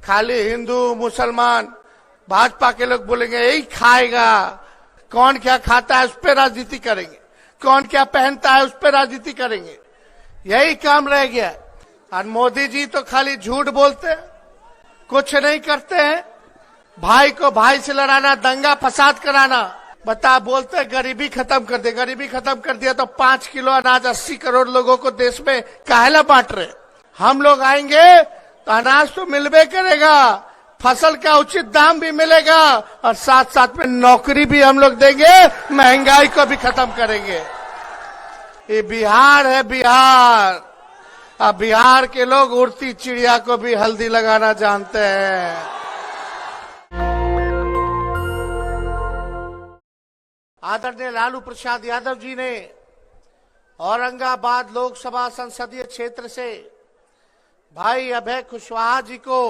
खाली हिंदू मुसलमान भाजपा के लोग बोलेंगे यही खाएगा, कौन क्या खाता है उस पर राजनीति करेंगे, कौन क्या पहनता है उस पर राजनीति करेंगे, यही काम रह गया। और मोदी जी तो खाली झूठ बोलते हैं, कुछ नहीं करते हैं। भाई को भाई से लड़ाना, दंगा फसाद कराना, बता बोलते गरीबी खत्म कर दे, गरीबी खत्म कर दिया तो 5 किलो अनाज 80 करोड़ लोगों को देश में काहेला बांट रहे। हम लोग आएंगे तो अनाज तो मिलबे करेगा, फसल का उचित दाम भी मिलेगा और साथ साथ में नौकरी भी हम लोग देंगे, महंगाई को भी खत्म करेंगे। ये बिहार है, बिहार। अब बिहार के लोग उड़ती चिड़िया को भी हल्दी लगाना जानते हैं। आदरणीय लालू प्रसाद यादव जी ने औरंगाबाद लोकसभा संसदीय क्षेत्र से भाई अभय कुशवाहा जी को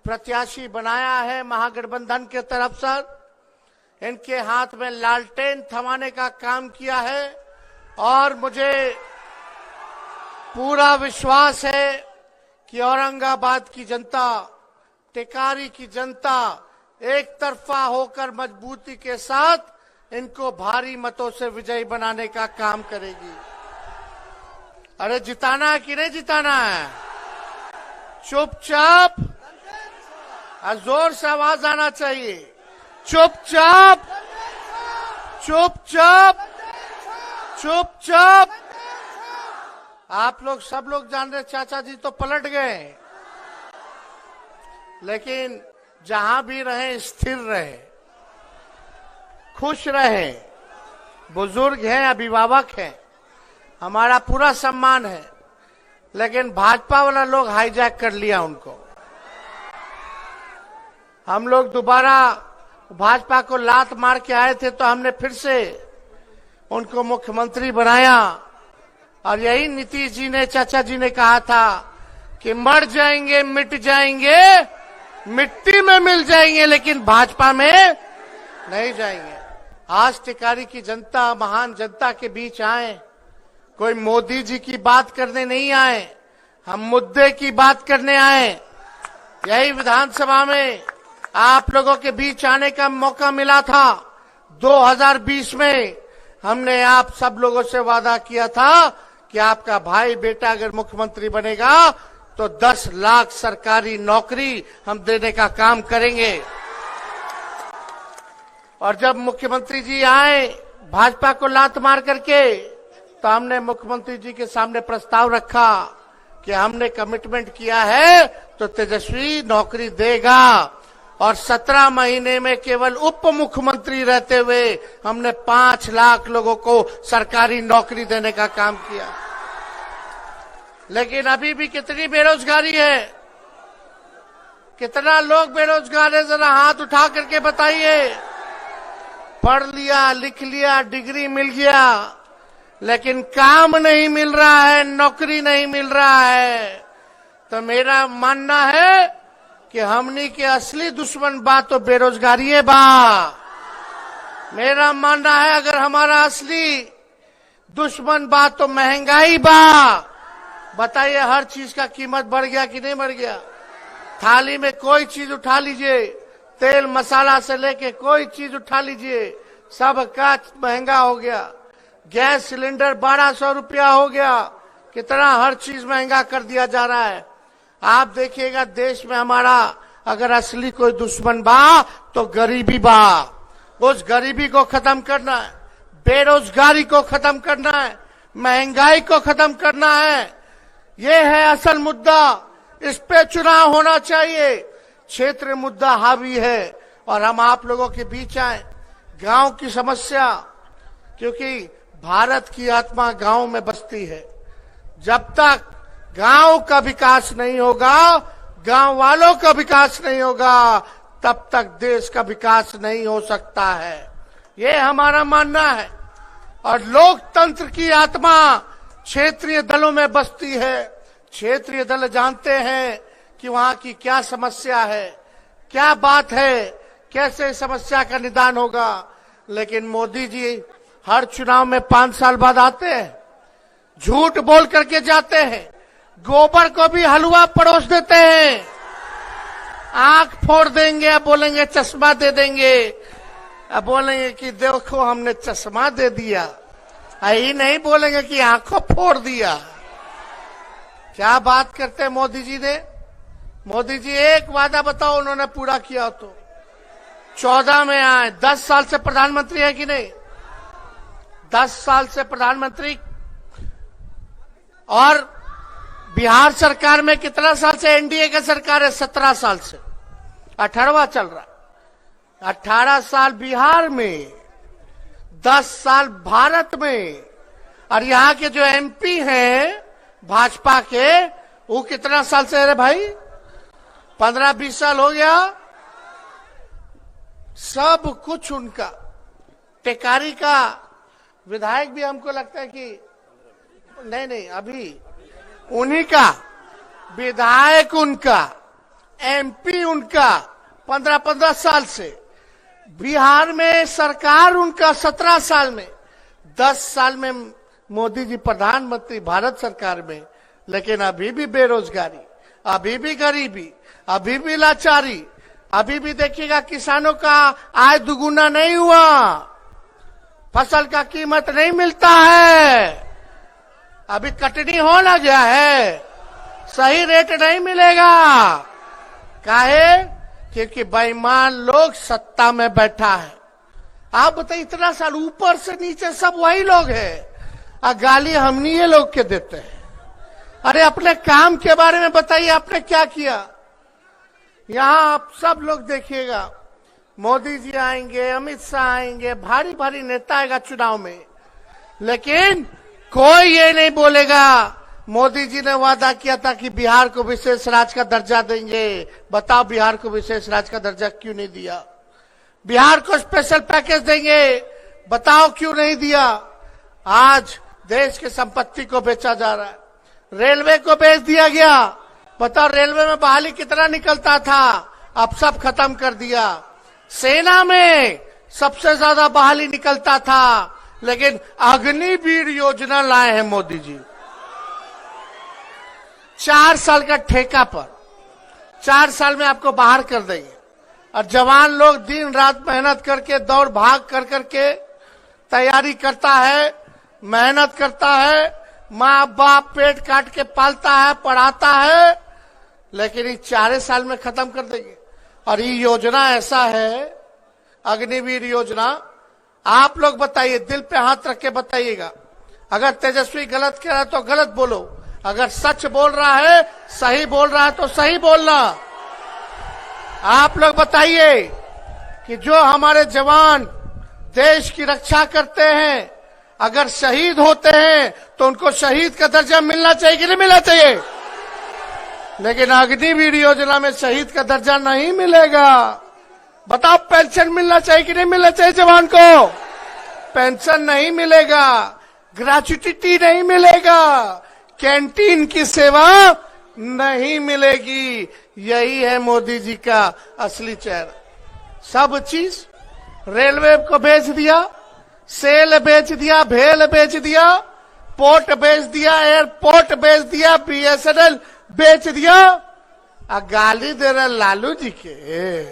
प्रत्याशी बनाया है महागठबंधन के तरफ से। इनके हाथ में लालटेन थमाने का काम किया है और मुझे पूरा विश्वास है कि औरंगाबाद की जनता, टिकारी की जनता एक तरफा होकर मजबूती के साथ इनको भारी मतों से विजयी बनाने का काम करेगी। अरे जिताना है कि नहीं जिताना है? चुपचाप, जोर से आवाज आना चाहिए, चुपचाप चुपचाप चुपचाप। आप लोग सब लोग जान रहे चाचा जी तो पलट गए, लेकिन जहां भी रहे स्थिर रहे, खुश रहे। बुजुर्ग हैं, अभिभावक हैं, हमारा पूरा सम्मान है, लेकिन भाजपा वाला लोग हाईजैक कर लिया उनको। हम लोग दोबारा भाजपा को लात मार के आए थे तो हमने फिर से उनको मुख्यमंत्री बनाया और यही नीतीश जी ने, चाचा जी ने कहा था कि मर जाएंगे, मिट जाएंगे, मिट्टी में मिल जाएंगे, लेकिन भाजपा में नहीं जाएंगे। आज टिकारी की जनता, महान जनता के बीच आए, कोई मोदी जी की बात करने नहीं आए, हम मुद्दे की बात करने आए। यही विधानसभा में आप लोगों के बीच आने का मौका मिला था। 2020 में हमने आप सब लोगों से वादा किया था कि आपका भाई बेटा अगर मुख्यमंत्री बनेगा तो 10 लाख सरकारी नौकरी हम देने का काम करेंगे। और जब मुख्यमंत्री जी आए भाजपा को लात मार करके, तो हमने मुख्यमंत्री जी के सामने प्रस्ताव रखा कि हमने कमिटमेंट किया है तो तेजस्वी नौकरी देगा। और 17 महीने में केवल उप मुख्यमंत्री रहते हुए हमने 5 लाख लोगों को सरकारी नौकरी देने का काम किया। लेकिन अभी भी कितनी बेरोजगारी है, कितना लोग बेरोजगार है, जरा हाथ उठा करके बताइए। पढ़ लिया, लिख लिया, डिग्री मिल गया, लेकिन काम नहीं मिल रहा है, नौकरी नहीं मिल रहा है। तो मेरा मानना है कि हमनी के असली दुश्मन बा तो बेरोजगारी है बा। मेरा मानना है अगर हमारा असली दुश्मन बा तो महंगाई बा। बताइए, हर चीज का कीमत बढ़ गया कि नहीं बढ़ गया? थाली में कोई चीज उठा लीजिए, तेल मसाला से लेके कोई चीज उठा लीजिए, सब का महंगा हो गया। गैस सिलेंडर 1200 रुपया हो गया, कितना हर चीज महंगा कर दिया जा रहा है। आप देखिएगा देश में हमारा अगर असली कोई दुश्मन बा तो गरीबी बा। उस गरीबी को खत्म करना है, बेरोजगारी को खत्म करना है, महंगाई को खत्म करना है। ये है असल मुद्दा, इस पे चुनाव होना चाहिए। क्षेत्र मुद्दा हावी है और हम आप लोगों के बीच आए। गांव की समस्या, क्योंकि भारत की आत्मा गांव में बसती है। जब तक गांव का विकास नहीं होगा, गांव वालों का विकास नहीं होगा, तब तक देश का विकास नहीं हो सकता है। ये हमारा मानना है। और लोकतंत्र की आत्मा क्षेत्रीय दलों में बसती है। क्षेत्रीय दल जानते हैं कि वहां की क्या समस्या है, क्या बात है, कैसे समस्या का निदान होगा। लेकिन मोदी जी हर चुनाव में 5 साल बाद आते हैं, झूठ बोल करके जाते हैं, गोबर को भी हलवा परोस देते हैं आंख फोड़ देंगे, अब बोलेंगे चश्मा दे देंगे, अब बोलेंगे कि देखो हमने चश्मा दे दिया, यही नहीं बोलेंगे कि आंखों फोड़ दिया। क्या बात करते हैं मोदी जी ने। मोदी जी एक वादा बताओ उन्होंने पूरा किया तो। 14 में आए, 10 साल से प्रधानमंत्री है कि नहीं, 10 साल से प्रधानमंत्री। और बिहार सरकार में कितना साल से एनडीए का सरकार है, 17 साल से, 18वां चल रहा, 18 साल बिहार में, 10 साल भारत में। और यहां के जो एमपी हैं भाजपा के, वो कितना साल से है रे भाई, 15-20 साल हो गया। सब कुछ उनका। टेकारी का विधायक भी हमको लगता है कि नहीं अभी उन्हीं का विधायक, उनका एमपी, उनका 15-15 साल से। बिहार में सरकार उनका 17 साल में, 10 साल में मोदी जी प्रधानमंत्री भारत सरकार में। लेकिन अभी भी बेरोजगारी, अभी भी गरीबी, अभी भी लाचारी, अभी भी देखिएगा किसानों का आय दुगुना नहीं हुआ, फसल का कीमत नहीं मिलता है, अभी कटनी होना गया है, सही रेट नहीं मिलेगा। काहे? क्योंकि बेईमान लोग सत्ता में बैठा है। आप बताइए, इतना साल ऊपर से नीचे सब वही लोग हैं, और गाली हमनी ये लोग के देते हैं। अरे अपने काम के बारे में बताइए, आपने क्या किया। यहां आप सब लोग देखिएगा, मोदी जी आएंगे, अमित शाह आएंगे, भारी भारी नेता आएगा चुनाव में, लेकिन कोई ये नहीं बोलेगा मोदी जी ने वादा किया था कि बिहार को विशेष राज्य का दर्जा देंगे। बताओ बिहार को विशेष राज्य का दर्जा क्यों नहीं दिया। बिहार को स्पेशल पैकेज देंगे, बताओ क्यों नहीं दिया। आज देश की संपत्ति को बेचा जा रहा है, रेलवे को बेच दिया गया। बताओ रेलवे में बहाली कितना निकलता था, अब सब खत्म कर दिया। सेना में सबसे ज्यादा बहाली निकलता था, लेकिन अग्निवीर योजना लाए हैं मोदी जी। 4 साल का ठेका पर, 4 साल में आपको बाहर कर देंगे। और जवान लोग दिन रात मेहनत करके, दौड़ भाग कर करके तैयारी करता है, मेहनत करता है, माँ बाप पेट काट के पालता है, पढ़ाता है, लेकिन ये 4 साल में खत्म कर देंगे। और ये योजना ऐसा है, अग्निवीर योजना। आप लोग बताइए, दिल पे हाथ रख के बताइएगा। अगर तेजस्वी गलत कह रहा है तो गलत बोलो, अगर सच बोल रहा है, सही बोल रहा है तो सही बोलना। आप लोग बताइए कि जो हमारे जवान देश की रक्षा करते हैं, अगर शहीद होते हैं तो उनको शहीद का दर्जा मिलना चाहिए कि नहीं मिलना चाहिए। लेकिन अग्निवीर योजना में शहीद का दर्जा नहीं मिलेगा। बताओ पेंशन मिलना चाहिए कि नहीं मिलना चाहिए जवान को। पेंशन नहीं मिलेगा, ग्रेच्युटी नहीं मिलेगा, कैंटीन की सेवा नहीं मिलेगी। यही है मोदी जी का असली चेहरा। सब चीज रेलवे को बेच दिया, सेल बेच दिया, भेल बेच दिया, पोर्ट बेच दिया, एयरपोर्ट बेच दिया, बीएसएनएल बेच दिया। गाली दे रहे लालू जी के।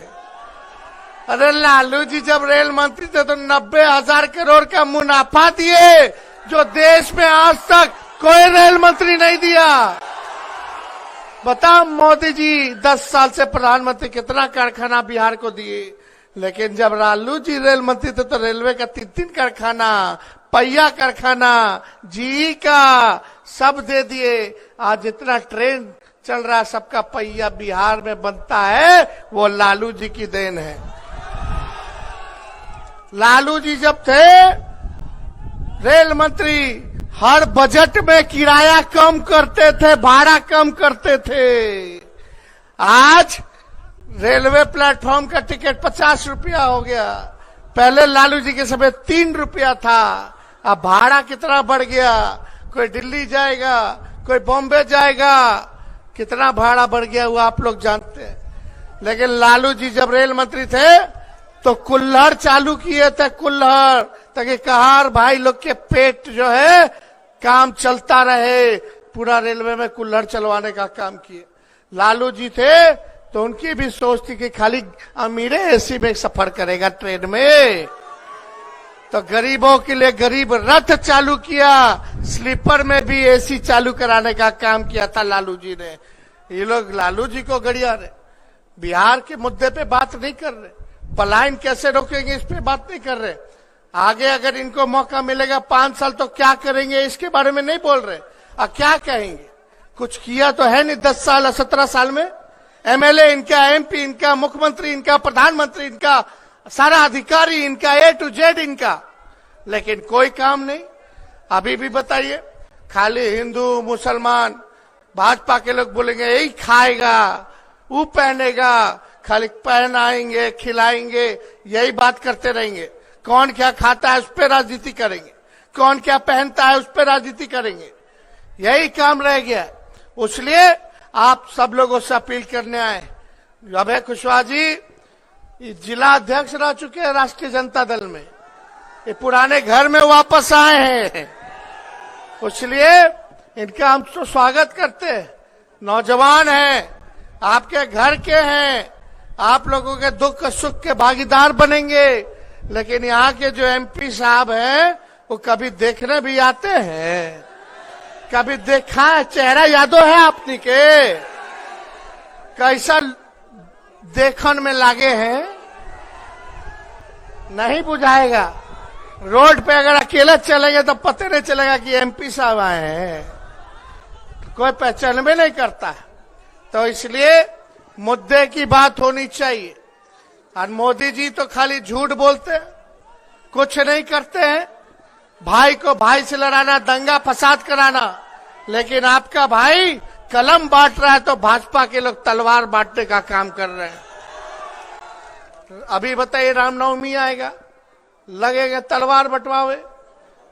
अरे लालू जी जब रेल मंत्री थे तो 90,000 करोड़ का मुनाफा दिए, जो देश में आज तक कोई रेल मंत्री नहीं दिया। बताओ मोदी जी 10 साल से प्रधानमंत्री कितना कारखाना बिहार को दिए, लेकिन जब लालू जी रेल मंत्री थे तो रेलवे का 3 कारखाना, पहिया कारखाना, जी का सब दे दिए। आज जितना ट्रेन चल रहा है सबका पहिया बिहार में बनता है, वो लालू जी की देन है। लालू जी जब थे रेल मंत्री, हर बजट में किराया कम करते थे, भाड़ा कम करते थे। आज रेलवे प्लेटफॉर्म का टिकट 50 रुपया हो गया। पहले लालू जी के समय 3 रुपया था, अब भाड़ा कितना बढ़ गया। कोई दिल्ली जाएगा, कोई बॉम्बे जाएगा, कितना भाड़ा बढ़ गया वो आप लोग जानते हैं। लेकिन लालू जी जब रेल मंत्री थे तो कुल्हड़ चालू किए थे, कुल्हड़, ताकि कहार भाई लोग के पेट जो है काम चलता रहे। पूरा रेलवे में कुल्हड़ चलवाने का काम किए। लालू जी थे तो उनकी भी सोच थी कि खाली अमीरे एसी में सफर करेगा ट्रेन में, तो गरीबों के लिए गरीब रथ चालू किया, स्लीपर में भी एसी चालू कराने का काम किया था लालू जी ने। ये लोग लालू जी को गड़िया रहे, बिहार के मुद्दे पे बात नहीं कर रहे, पलायन कैसे रोकेंगे इस पे बात नहीं कर रहे, आगे अगर इनको मौका मिलेगा 5 साल तो क्या करेंगे इसके बारे में नहीं बोल रहे। और क्या कहेंगे, कुछ किया तो है नहीं 10 साल 17 साल में। एमएलए इनका, एमपी इनका, मुख्यमंत्री इनका, प्रधानमंत्री इनका, सारा अधिकारी इनका, A to Z इनका, लेकिन कोई काम नहीं। अभी भी बताइए, खाली हिंदू मुसलमान, भाजपा के लोग बोलेंगे यही खाएगा, वो पहनेगा, खाली पहनाएंगे, खिलाएंगे, यही बात करते रहेंगे। कौन क्या खाता है उस पर राजनीति करेंगे, कौन क्या पहनता है उस पर राजनीति करेंगे, यही काम रह गया। इसलिए आप सब लोगों से अपील करने आए। अभय कुशवाहा जी जिला अध्यक्ष रह चुके हैं राष्ट्रीय जनता दल में, ये पुराने घर में वापस आए हैं, इसलिए इनका हम तो स्वागत करते हैं। नौजवान हैं, आपके घर के हैं, आप लोगों के दुख सुख के भागीदार बनेंगे। लेकिन यहाँ के जो एमपी साहब हैं वो कभी देखने भी आते हैं, कभी देखा है, चेहरा यादो है आपनी के, कैसा देखन में लागे हैं नहीं बुझाएगा। रोड पे अगर अकेले चलेंगे तो पता नहीं चलेगा कि एमपी साहब आए हैं, कोई पहचान भी नहीं करता है। तो इसलिए मुद्दे की बात होनी चाहिए। और मोदी जी तो खाली झूठ बोलते हैं, कुछ नहीं करते हैं, भाई को भाई से लड़ाना, दंगा फसाद कराना। लेकिन आपका भाई कलम बांट रहा है तो भाजपा के लोग तलवार बांटने का काम कर रहे हैं। अभी बताइए, रामनवमी आएगा, लगेगा तलवार बंटवावे,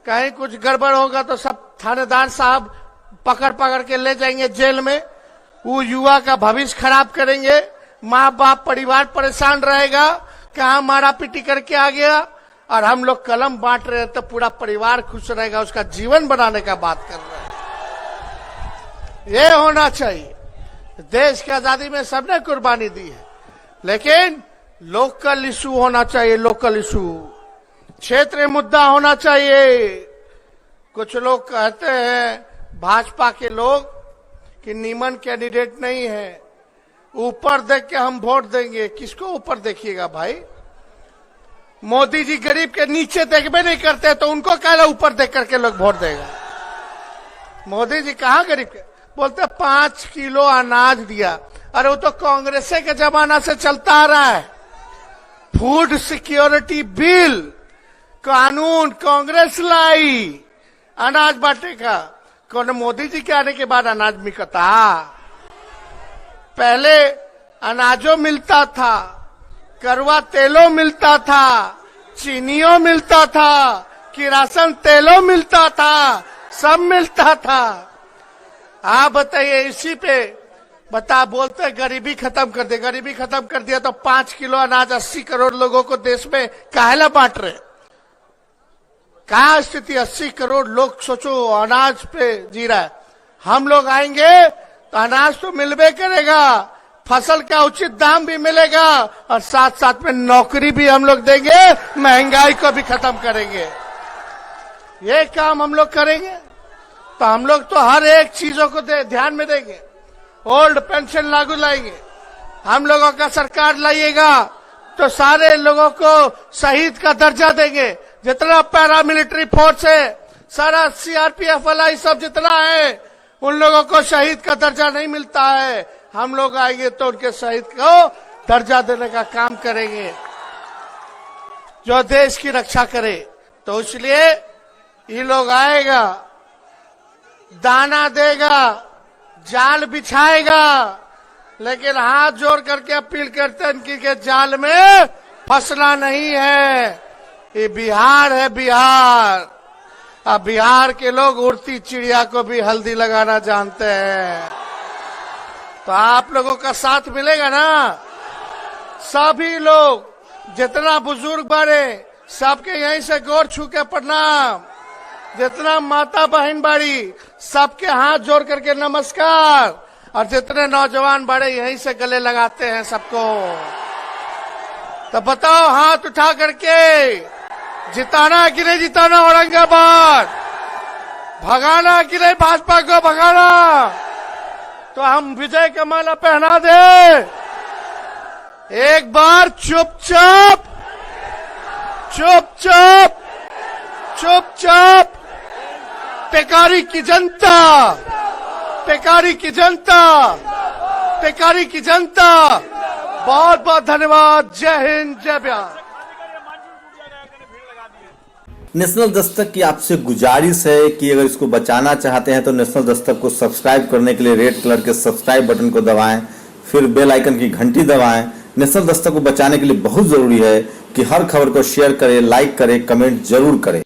कहीं कुछ गड़बड़ होगा तो सब थानेदार साहब पकड़ पकड़ के ले जाएंगे जेल में, वो युवा का भविष्य खराब करेंगे, माँ बाप परिवार परेशान रहेगा, कहाँ मारा पीटी करके आ गया। और हम लोग कलम बांट रहे हैं तो पूरा परिवार खुश रहेगा, उसका जीवन बनाने का बात कर रहे हैं। ये होना चाहिए। देश की आजादी में सबने कुर्बानी दी है, लेकिन लोकल इशू होना चाहिए, लोकल इशू, क्षेत्रीय मुद्दा होना चाहिए। कुछ लोग कहते हैं भाजपा के लोग कि नीमन कैंडिडेट नहीं है, ऊपर देख के हम वोट देंगे। किसको ऊपर देखिएगा भाई, मोदी जी गरीब के नीचे देखबे नहीं करते तो उनको क्या ऊपर देख करके लोग वोट देगा। मोदी जी कहाँ गरीब के, बोलते 5 किलो अनाज दिया। अरे वो तो कांग्रेस के जमाना से चलता आ रहा है, फूड सिक्योरिटी बिल कानून कांग्रेस लाई अनाज बांटे का। कौन मोदी जी के आने के बाद अनाज बिकता, पहले अनाजों मिलता था, करवा तेलों मिलता था, चीनियों मिलता था, किरासन तेलों मिलता था, सब मिलता था। आप बताइए, इसी पे बता बोलते गरीबी खत्म कर दे, गरीबी खत्म कर दिया तो 5 किलो अनाज 80 करोड़ लोगों को देश में काहेला बांट रहे। क्या स्थिति, 80 करोड़ लोग सोचो अनाज पे जी रहा है। हम लोग आएंगे तो अनाज तो मिलबे करेगा, फसल का उचित दाम भी मिलेगा और साथ साथ में नौकरी भी हम लोग देंगे, महंगाई को भी खत्म करेंगे। ये काम हम लोग करेंगे तो हम लोग तो हर एक चीजों को ध्यान में देंगे। ओल्ड पेंशन लागू लाएंगे, हम लोगों का सरकार लाइएगा तो सारे लोगों को शहीद का दर्जा देंगे। जितना पैरामिलिट्री फोर्स है, सारा सीआरपीएफ वाला सब जितना है, उन लोगों को शहीद का दर्जा नहीं मिलता है। हम लोग आएंगे तो उनके शहीद को दर्जा देने का काम करेंगे, जो देश की रक्षा करे। तो इसलिए ये लोग आएगा, दाना देगा, जाल बिछाएगा, लेकिन हाथ जोड़ करके अपील करते हैं कि जाल में फंसना नहीं है। ये बिहार है, बिहार। अब बिहार के लोग उड़ती चिड़िया को भी हल्दी लगाना जानते हैं। तो आप लोगों का साथ मिलेगा ना, सभी लोग जितना बुजुर्ग बड़े सबके यहीं से गोर छू के प्रणाम, जितना माता बहन बड़ी सबके हाथ जोड़ करके नमस्कार। और जितने नौजवान बड़े यहीं से गले लगाते हैं सबको। तो बताओ हाथ उठा करके, जिताना कि नहीं जिताना औरंगाबाद, भगाना कि नहीं भाजपा को भगाना? तो हम विजय का माला पहना दे। एक बार चुपचाप चुपचाप चुपचाप टेकारी की जनता, टेकारी की जनता, टेकारी की जनता, बहुत बहुत धन्यवाद। जय हिंद, जय बिहार। नेशनल दस्तक की आपसे गुजारिश है कि अगर इसको बचाना चाहते हैं तो नेशनल दस्तक को सब्सक्राइब करने के लिए रेड कलर के सब्सक्राइब बटन को दबाएं, फिर बेल आइकन की घंटी दबाएं। नेशनल दस्तक को बचाने के लिए बहुत जरूरी है कि हर खबर को शेयर करें, लाइक करें, कमेंट जरूर करें।